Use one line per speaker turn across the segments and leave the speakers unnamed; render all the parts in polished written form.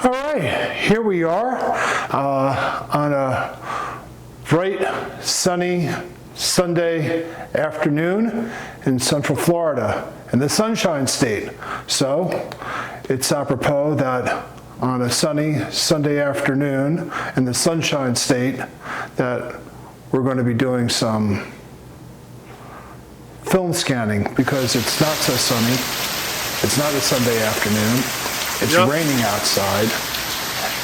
All right, here we are on a bright, sunny Sunday afternoon in Central Florida, in the Sunshine State. So it's apropos that on a sunny Sunday afternoon in the Sunshine State that we're going to be doing some film scanning because it's not so sunny. It's not a Sunday afternoon. It's raining outside.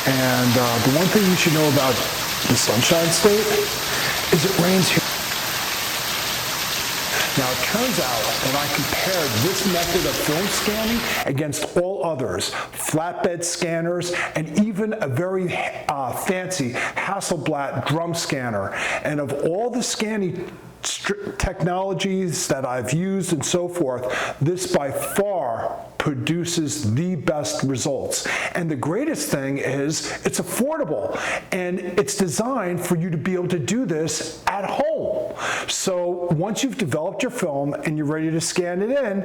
And the one thing you should know about the Sunshine State is it rains here. Now, it turns out that I compared this method of film scanning against all others, flatbed scanners, and even a very fancy Hasselblad drum scanner. And of all the scanning technologies that I've used and so forth, this by far produces the best results. And the greatest thing is it's affordable and it's designed for you to be able to do this at home. So once you've developed your film and you're ready to scan it in,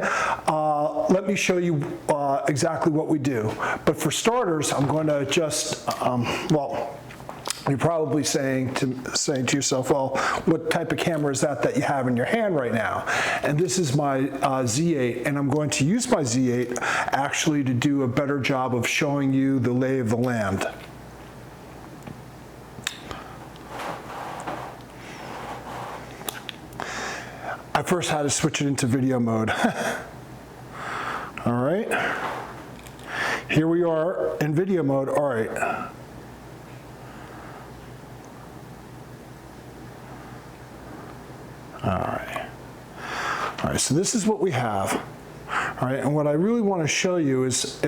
let me show you exactly what we do. But for starters, I'm going to just, you're probably saying to yourself, well, what type of camera is that you have in your hand right now? And this is my Z8, and I'm going to use my Z8 actually to do a better job of showing you the lay of the land. I first had to switch it into video mode. All right. Here we are in video mode. All right. All right, so this is what we have. All right, and what I really want to show you is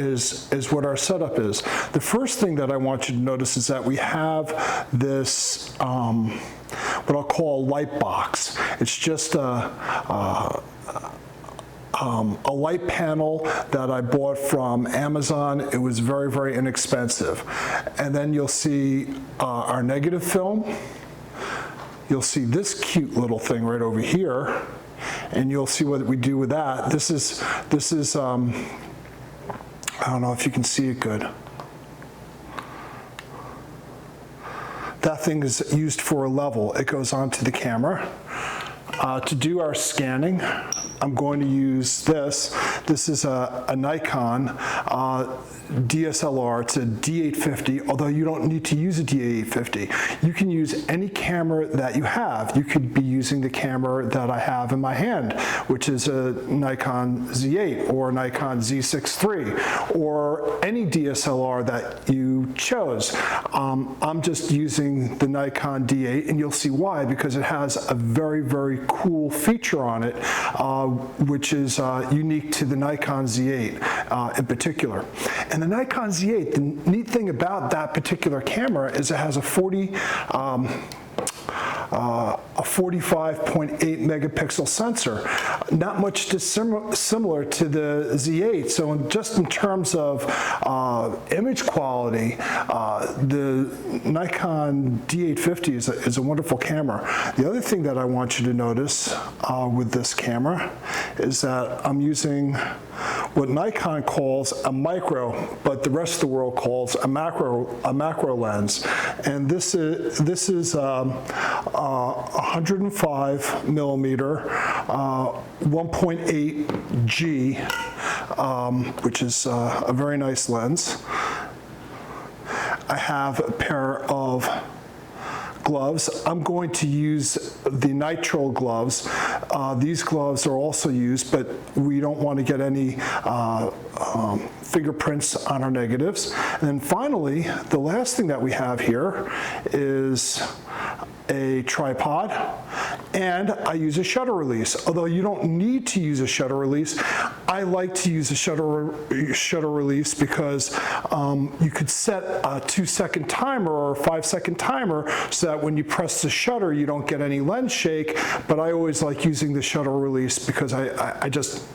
what our setup is. The first thing that I want you to notice is that we have this, what I'll call a light box. It's just a light panel that I bought from Amazon. It was very, very inexpensive. And then you'll see our negative film. You'll see this cute little thing right over here, and you'll see what we do with that. This is I don't know if you can see it good. That thing is used for a level. It goes onto the camera. To do our scanning, I'm going to use this. This is a Nikon DSLR. It's a D850, although you don't need to use a D850. You can use any camera that you have. You could be using the camera that I have in my hand, which is a Nikon Z8 or a Nikon Z6 III, or any DSLR that you chose. I'm just using the Nikon D8, and you'll see why, because it has a very, very cool feature on it, which is unique to the Nikon Z8 in particular. And the Nikon Z8, the neat thing about that particular camera is it has a 45.8 megapixel sensor, not much similar to the Z8. So just in terms of image quality, the Nikon D850 is a wonderful camera. The other thing that I want you to notice with this camera is that I'm using what Nikon calls a micro, but the rest of the world calls a macro lens. And this is 105 millimeter, 1.8 G, which is a very nice lens. I have a pair of gloves. I'm going to use the nitrile gloves. These gloves are also used, but we don't want to get any fingerprints on our negatives. And then finally, the last thing that we have here is a tripod, and I use a shutter release. Although you don't need to use a shutter release, I like to use a shutter release because you could set a 2-second timer or a 5-second timer so that when you press the shutter, you don't get any lens shake. But I always like using the shutter release because I just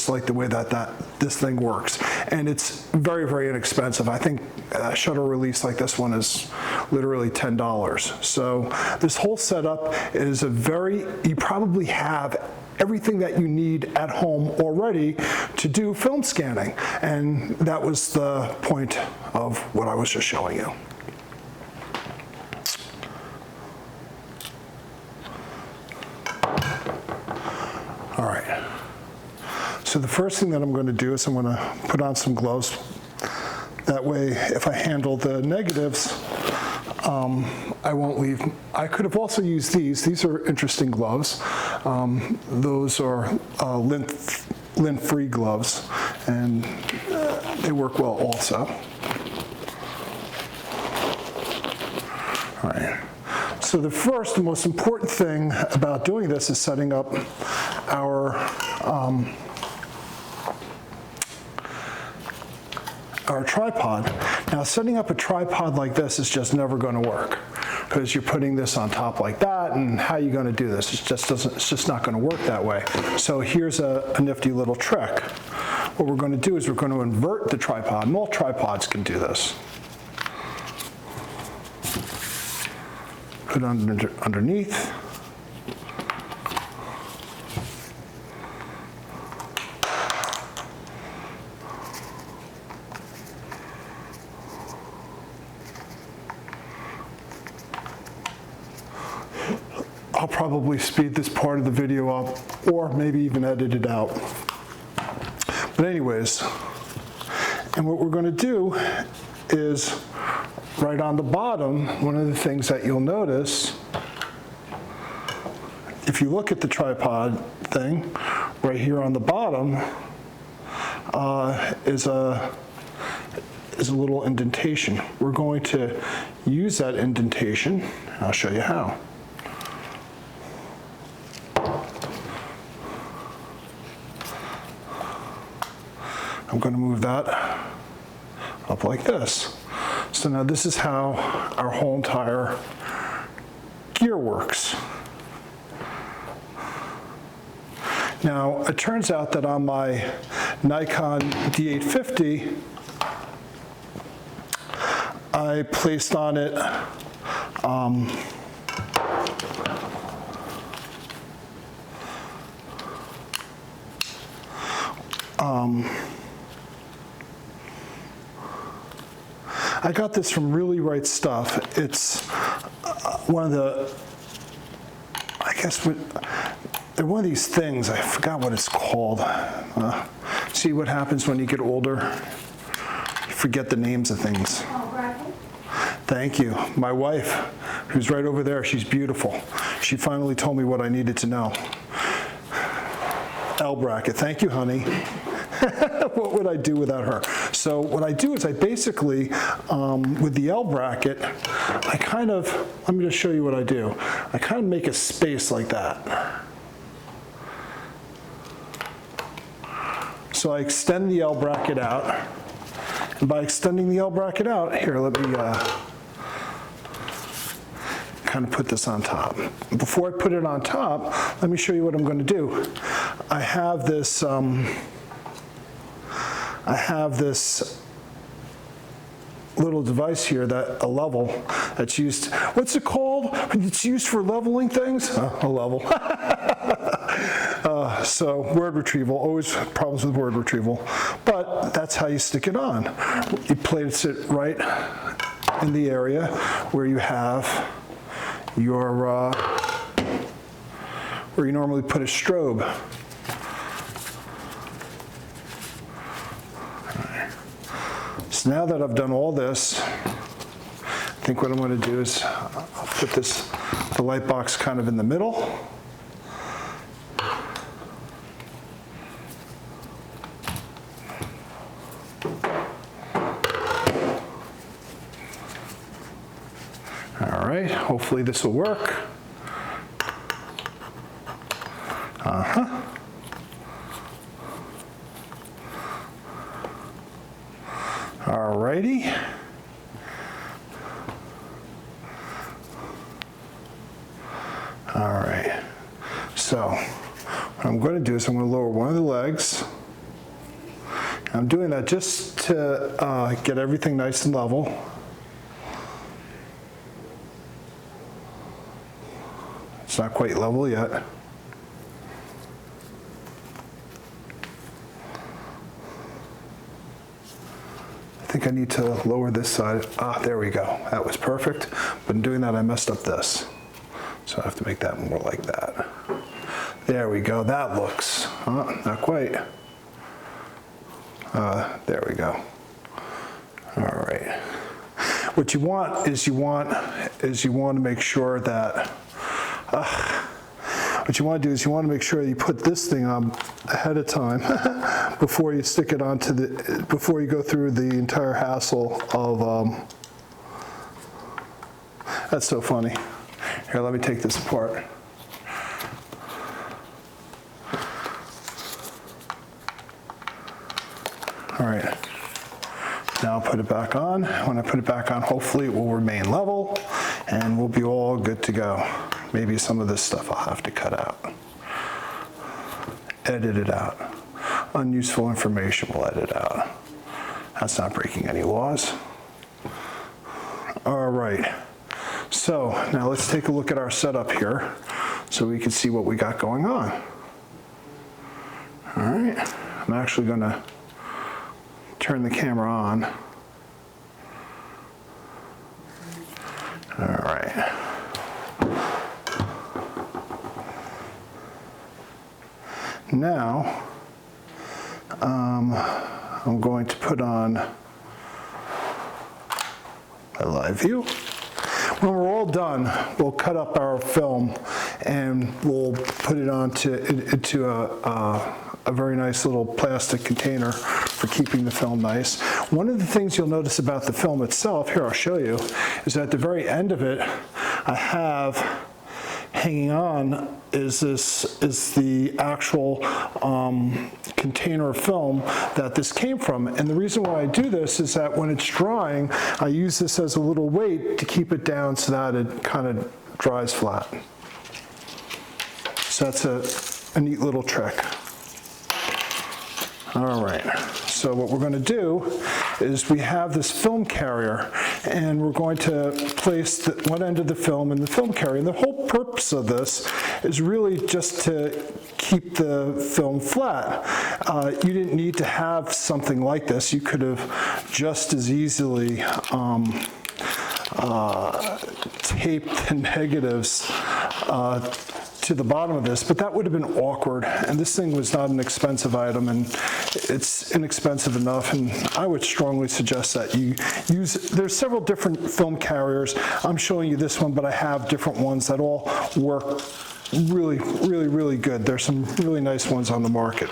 like the way that this thing works, and it's very, very inexpensive. I think a shutter release like this one is literally $10. So this whole setup is you probably have everything that you need at home already to do film scanning. And that was the point of what I was just showing you. All right. So the first thing that I'm going to do is I'm going to put on some gloves. That way, if I handle the negatives, I won't leave. I could have also used these. These are interesting gloves. Those are lint-free gloves, and they work well also. All right. So the first and most important thing about doing this is setting up our tripod. Now, setting up a tripod like this is just never going to work because you're putting this on top like that, and how are you going to do this? It's just not going to work that way. So here's a nifty little trick. What we're going to do is we're going to invert the tripod, and all tripods can do this. Put it underneath. I'll probably speed this part of the video up, or maybe even edit it out. But anyways, and what we're going to do is right on the bottom, one of the things that you'll notice, if you look at the tripod thing, right here on the bottom is a little indentation. We're going to use that indentation, and I'll show you how. I'm going to move that up like this. So now this is how our whole entire gear works. Now, it turns out that on my Nikon D850, I placed on it I got this from Really Right Stuff. It's one of the, I guess, they're one of these things. I forgot what it's called. See what happens when you get older? You forget the names of things. Thank you. My wife, who's right over there, she's beautiful. She finally told me what I needed to know. L bracket. Thank you, honey. What would I do without her? So what I do is I basically, with the L bracket, I kind of, let me just show you what I do. I kind of make a space like that. So I extend the L bracket out. And by extending the L bracket out, here, let me kind of put this on top. Before I put it on top, let me show you what I'm going to do. I have this little device here, that a level that's used. What's it called? It's used for leveling things. A level. So word retrieval, always problems with word retrieval, but that's how you stick it on. You place it right in the area where you have your where you normally put a strobe. So now that I've done all this, I think what I'm going to do is I'll put the light box kind of in the middle. All right, hopefully this will work. Alrighty. All right. So what I'm going to do is I'm going to lower one of the legs. I'm doing that just to get everything nice and level. It's not quite level yet. think I need to lower this side. There we go. That was perfect. But in doing that, I messed up this. So I have to make that more like that. There we go. That looks, not quite. There we go. All right. What you want is you want to make sure that, what you want to do is you want to make sure you put this thing on ahead of time before you stick it onto before you go through the entire hassle of, that's so funny. Here, let me take this apart. All right, now I'll put it back on. When I put it back on, hopefully it will remain level and we'll be all good to go. Maybe some of this stuff I'll have to cut out. Edit it out. Unuseful information we'll edit out. That's not breaking any laws. All right, so now let's take a look at our setup here so we can see what we got going on. All right, I'm actually gonna turn the camera on. All right. Now, I'm going to put on a live view. When we're all done, we'll cut up our film and we'll put it into a very nice little plastic container for keeping the film nice. One of the things you'll notice about the film itself, here I'll show you, is at the very end of it, I have hanging on is the actual container of film that this came from. And the reason why I do this is that when it's drying, I use this as a little weight to keep it down so that it kind of dries flat. So that's a neat little trick. All right, so what we're going to do is we have this film carrier and we're going to place one end of the film in the film carrier. And the whole purpose of this is really just to keep the film flat. You didn't need to have something like this. You could have just as easily taped the negatives to the bottom of this, but that would have been awkward. And this thing was not an expensive item, and it's inexpensive enough. And I would strongly suggest that you use, there's several different film carriers. I'm showing you this one, but I have different ones that all work really, really, really good. There's some really nice ones on the market.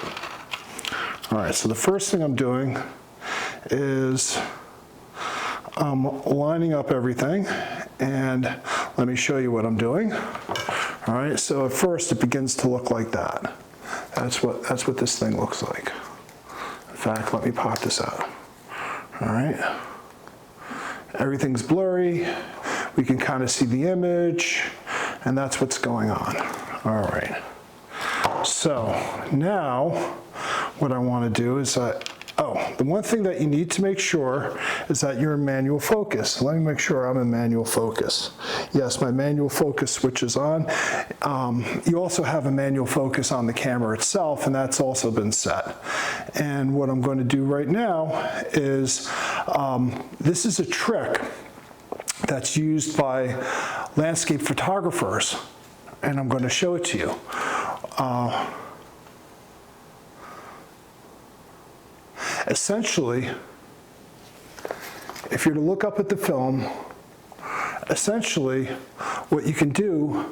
All right, so the first thing I'm doing is lining up everything, and let me show you what I'm doing. All right, so at first it begins to look like that. That's what this thing looks like. In fact, let me pop this out. All right, everything's blurry. We can kind of see the image, and that's what's going on. All right, so now what I want to do is the one thing that you need to make sure is that you're in manual focus. Let me make sure I'm in manual focus. Yes, my manual focus switch is on. You also have a manual focus on the camera itself, and that's also been set. And what I'm going to do right now is, this is a trick that's used by landscape photographers, and I'm going to show it to you. Essentially, if you're to look up at the film, essentially what you can do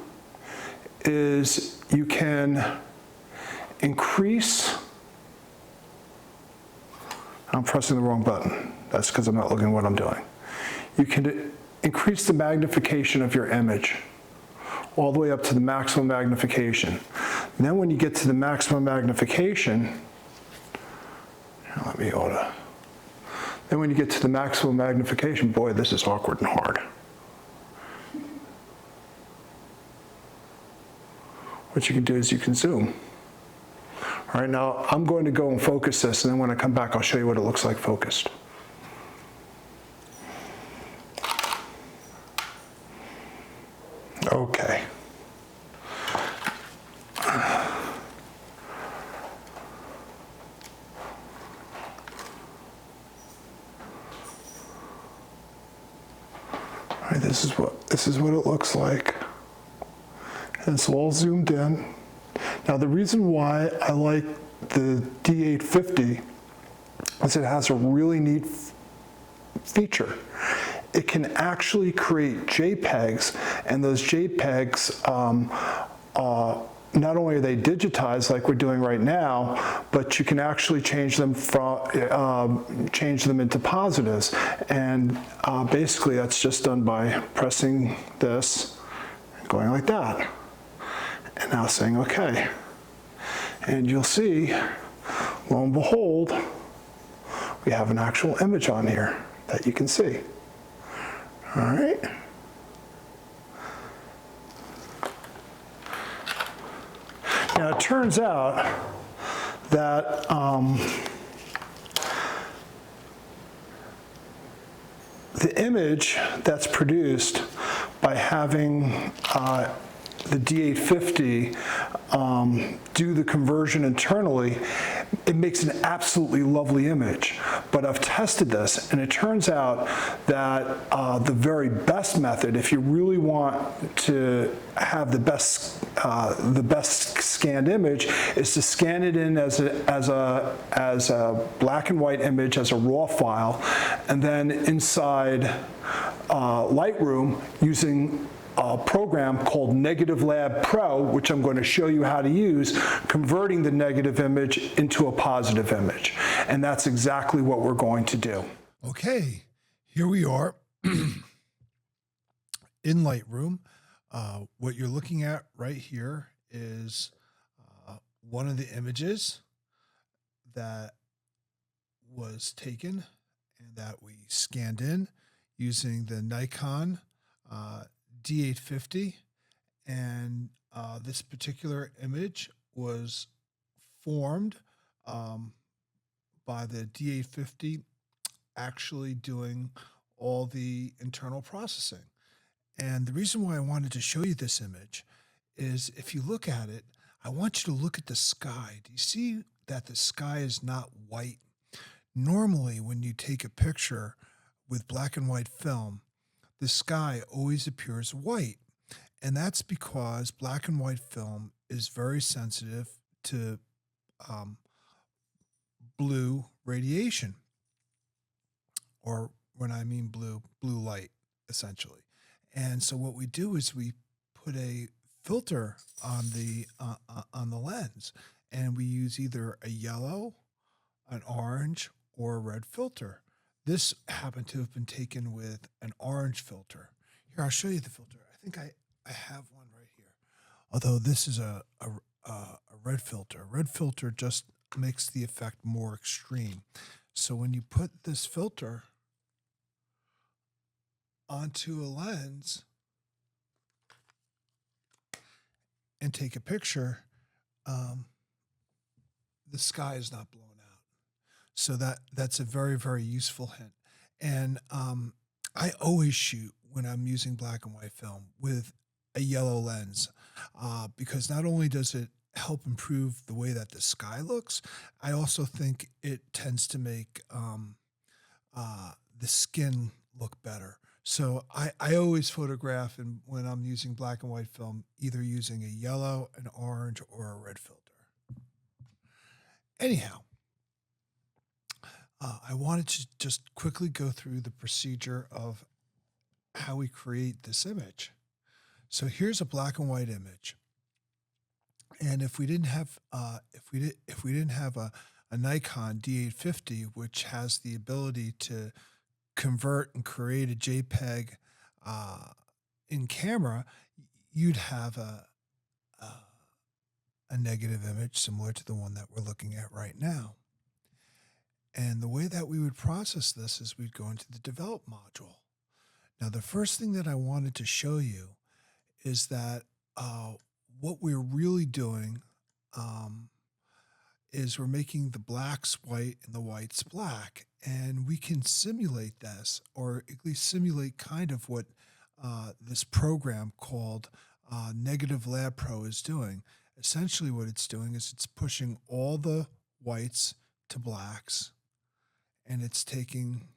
is you can increase, I'm pressing the wrong button. That's because I'm not looking at what I'm doing. You can increase the magnification of your image all the way up to the maximum magnification. And then when you get to the maximum magnification, then when you get to the maximum magnification, boy, this is awkward and hard. What you can do is you can zoom. All right, now I'm going to go and focus this, and then when I come back, I'll show you what it looks like focused. Okay. All right, this is what it looks like. And it's all zoomed in. Now the reason why I like the D850 is it has a really neat feature. It can actually create JPEGs, and those JPEGs, not only are they digitized like we're doing right now, but you can actually change them into positives. And basically that's just done by pressing this and going like that. And now saying okay. And you'll see, lo and behold, we have an actual image on here that you can see. All right. Now it turns out that the image that's produced by having the D850 do the conversion internally, it makes an absolutely lovely image. But I've tested this, and it turns out that the very best method, if you really want to have the best scanned image, is to scan it in as a black and white image, as a raw file, and then inside Lightroom using a program called Negative Lab Pro, which I'm going to show you how to use, converting the negative image into a positive image. And that's exactly what we're going to do.
Okay, here we are in Lightroom. What you're looking at right here is one of the images that was taken and that we scanned in using the Nikon D850, and this particular image was formed by the D850 actually doing all the internal processing. And the reason why I wanted to show you this image is if you look at it, I want you to look at the sky. Do you see that the sky is not white? Normally, when you take a picture with black and white film, the sky always appears white. And that's because black and white film is very sensitive to blue radiation, or when I mean blue light, essentially. And so what we do is we put a filter on the lens, and we use either a yellow, an orange, or a red filter. This happened to have been taken with an orange filter. Here, I'll show you the filter. I think I have one right here. Although this is a red filter. A red filter just makes the effect more extreme. So when you put this filter onto a lens and take a picture, the sky is not blown out. So that's a very, very useful hint. And I always shoot when I'm using black and white film with a yellow lens because not only does it help improve the way that the sky looks, I also think it tends to make the skin look better. So I always photograph, and when I'm using black and white film, either using a yellow, an orange, or a red filter. Anyhow, I wanted to just quickly go through the procedure of how we create this image. So here's a black and white image, and if we didn't have a Nikon D850, which has the ability to convert and create a JPEG in camera, you'd have a negative image similar to the one that we're looking at right now. And the way that we would process this is we'd go into the develop module. Now, the first thing that I wanted to show you is that what we're really doing is we're making the blacks white and the whites black. And we can simulate this, or at least simulate kind of what this program called Negative Lab Pro is doing. Essentially what it's doing is it's pushing all the whites to blacks, and it's taking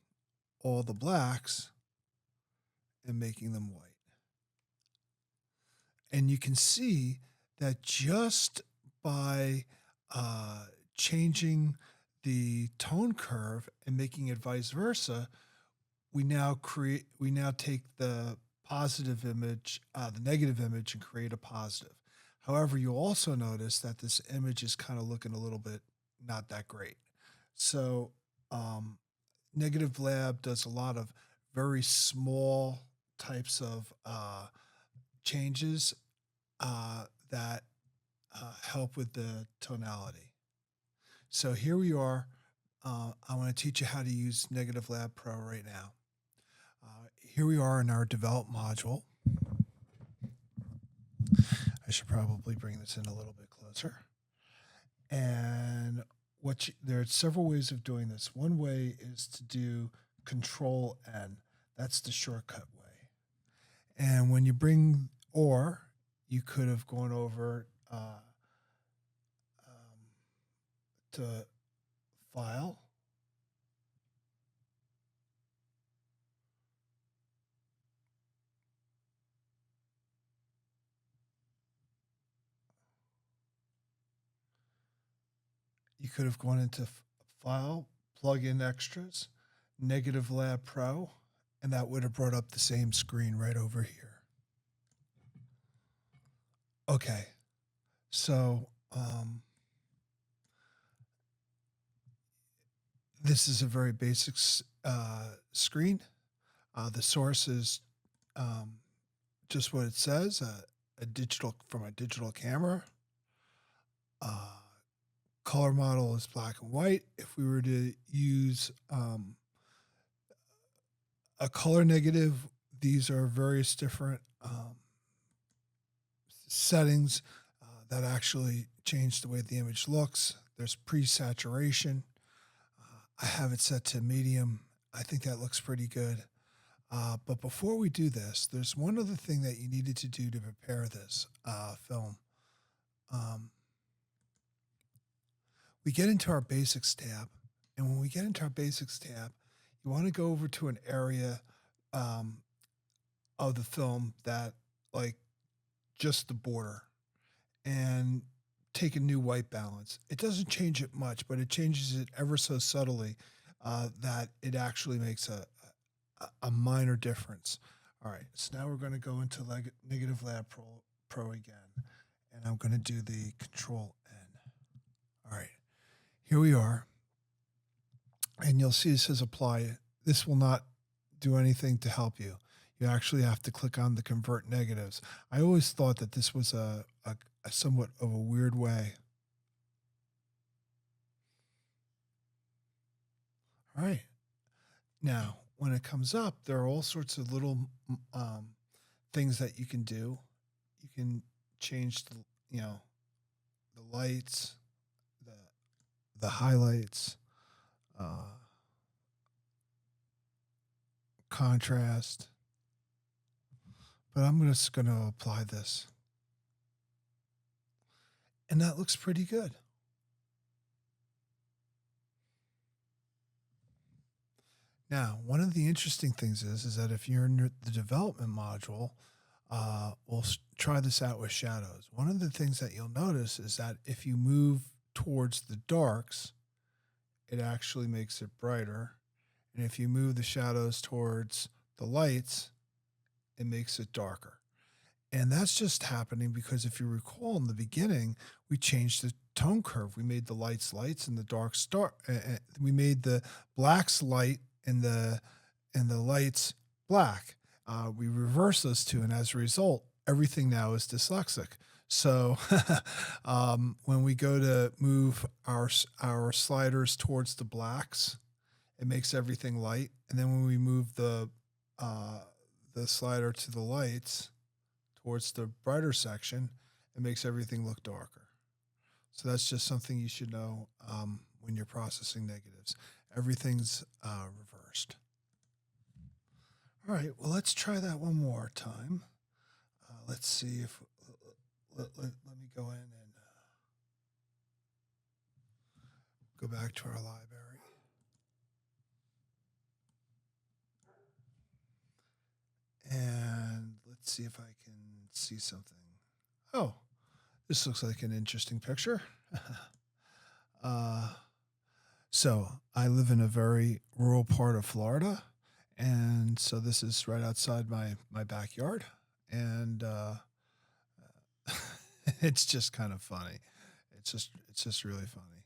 all the blacks and making them white. And you can see that just by changing the tone curve and making it vice versa, we now take the positive image, the negative image, and create a positive. However, you'll also notice that this image is kind of looking a little bit not that great. So, Negative Lab does a lot of very small types of changes that help with the tonality. So here we are. I want to teach you how to use Negative Lab Pro right now. Here we are in our develop module. I should probably bring this in a little bit closer. And there are several ways of doing this. One way is to do Control N. That's the shortcut way. And when you bring you could have gone over to File, you could have gone into File, Plug in Extras, Negative Lab Pro, and that would have brought up the same screen right over here. Okay, so this is a very basic screen. The source is just what it says, a digital camera. Color model is black and white. If we were to use a color negative, these are various different settings that actually change the way the image looks. There's pre-saturation. I have it set to medium. I think that looks pretty good. But before we do this, there's one other thing that you needed to do to prepare this film. We get into our Basics tab, and when we get into our Basics tab, you want to go over to an area of the film that, like, just the border, and take a new white balance. It doesn't change it much, but it changes it ever so subtly that it actually makes a minor difference. All right, so now we're going to go into Negative Lab Pro again, and I'm going to do the Control N. All right, here we are, and you'll see it says Apply. This will not do anything to help you. You actually have to click on the Convert Negatives. I always thought that this was a somewhat of a weird way. All right. Now, when it comes up, there are all sorts of little things that you can do. You can change the lights, the highlights, contrast. But I'm just going to apply this. And that looks pretty good. Now, one of the interesting things is that if you're in the development module, we'll try this out with shadows. One of the things that you'll notice is that if you move towards the darks, it actually makes it brighter. And if you move the shadows towards the lights, it makes it darker. And that's just happening because if you recall in the beginning, we changed the tone curve. We made the lights and the darks dark. We made the blacks light and the lights black. We reversed those two, and as a result, everything now is dyslexic. So when we go to move our sliders towards the blacks, it makes everything light. And then when we move the slider to the lights towards the brighter section, it makes everything look darker. So that's just something you should know when you're processing negatives. Everything's reversed. All right, well, let's try that one more time. Let's see if, let me go in and go back to our library. let's see if I can see something. Oh, this looks like an interesting picture. uh, so I live in a very rural part of Florida, and so this is right outside my backyard, and it's just kind of funny. It's just really funny.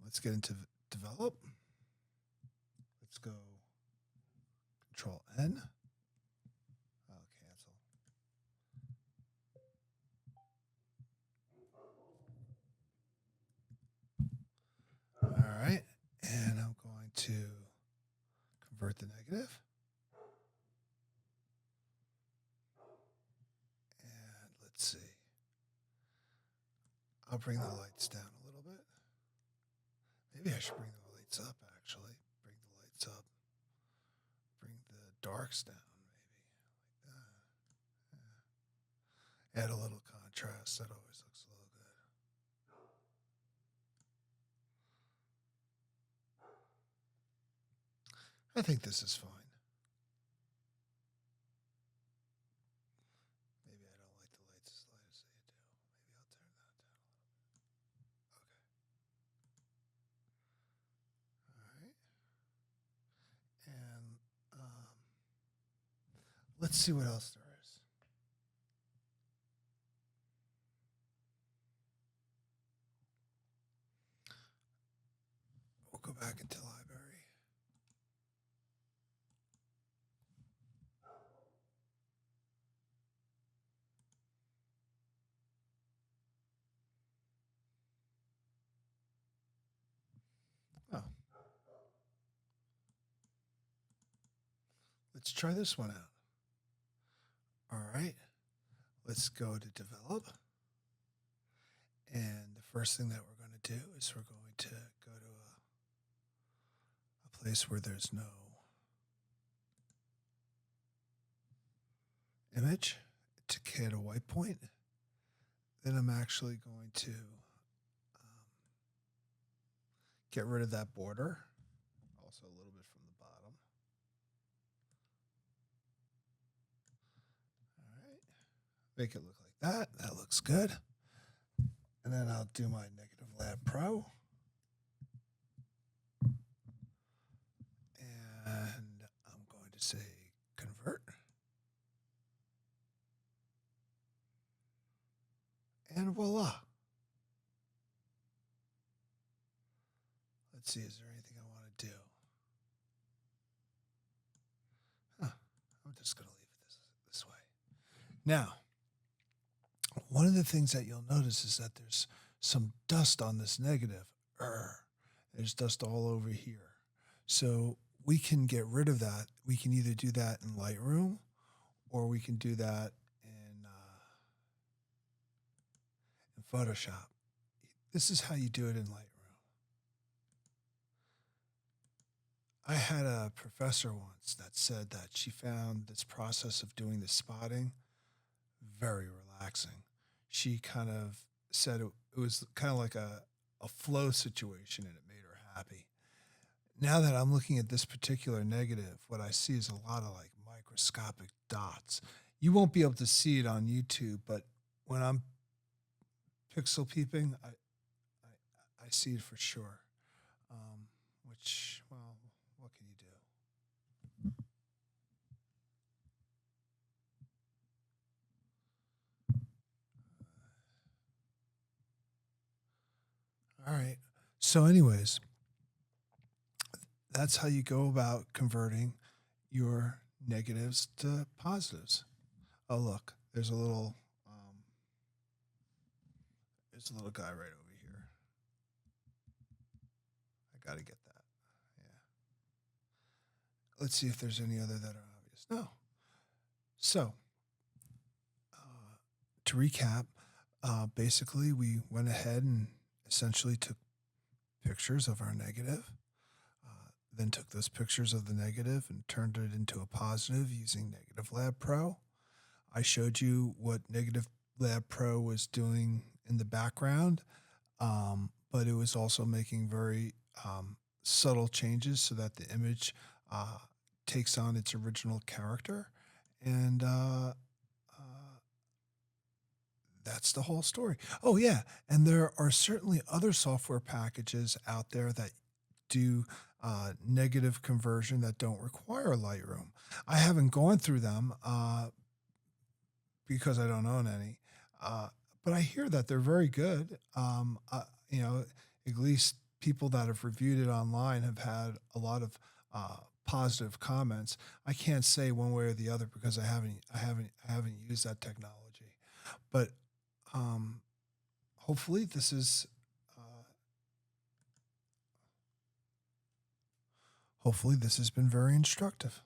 Let's get into develop. Let's go Control N. Oh, cancel. All right, and I'm going to convert the negative. And let's see. I'll bring the lights down a little bit. Maybe I should bring the lights up, actually. Bring the lights up. Bring the darks down, maybe. Like that. Yeah. Add a little contrast. That always looks a little good. I think this is fine. Maybe I don't like the lights as light as they do. Maybe I'll turn that down a little bit. Okay. All right. And let's see what else there is. We'll go back into library. Oh, let's try this one out. All right, let's go to develop. And the first thing that we're going to do is we're going to go to a place where there's no image to create a white point. Then I'm actually going to get rid of that border, also a little bit from the bottom. All right, make it look like that. That looks good. And then I'll do my Negative Lab Pro. And I'm going to say convert. And voila. Let's see, is there anything I want to do? I'm just going to leave it this way. Now, one of the things that you'll notice is that there's some dust on this negative. There's dust all over here. So we can get rid of that. We can either do that in Lightroom or we can do that in Photoshop. This is how you do it in Lightroom. I had a professor once that said that she found this process of doing the spotting very relaxing. She kind of said it was kind of like a flow situation and it made her happy. Now that I'm looking at this particular negative, what I see is a lot of like microscopic dots. You won't be able to see it on YouTube, but when I'm pixel peeping, I see it for sure. Which, well, what can you do? All right. So, anyways, that's how you go about converting your negatives to positives. Oh, look, there's a little guy right over here. I got to get that. Yeah. Let's see if there's any other that are obvious. No. So, to recap, basically we went ahead and essentially took pictures of our negative, then took those pictures of the negative and turned it into a positive using Negative Lab Pro. I showed you what Negative Lab Pro was doing in the background, but it was also making very subtle changes so that the image takes on its original character. And that's the whole story. Oh, yeah. And there are certainly other software packages out there that do negative conversion that don't require Lightroom. I haven't gone through them because I don't own any, uh, but I hear that they're very good. You know, at least people that have reviewed it online have had a lot of positive comments. I can't say one way or the other because I haven't used that technology, but um, hopefully uh, hopefully this has been very instructive.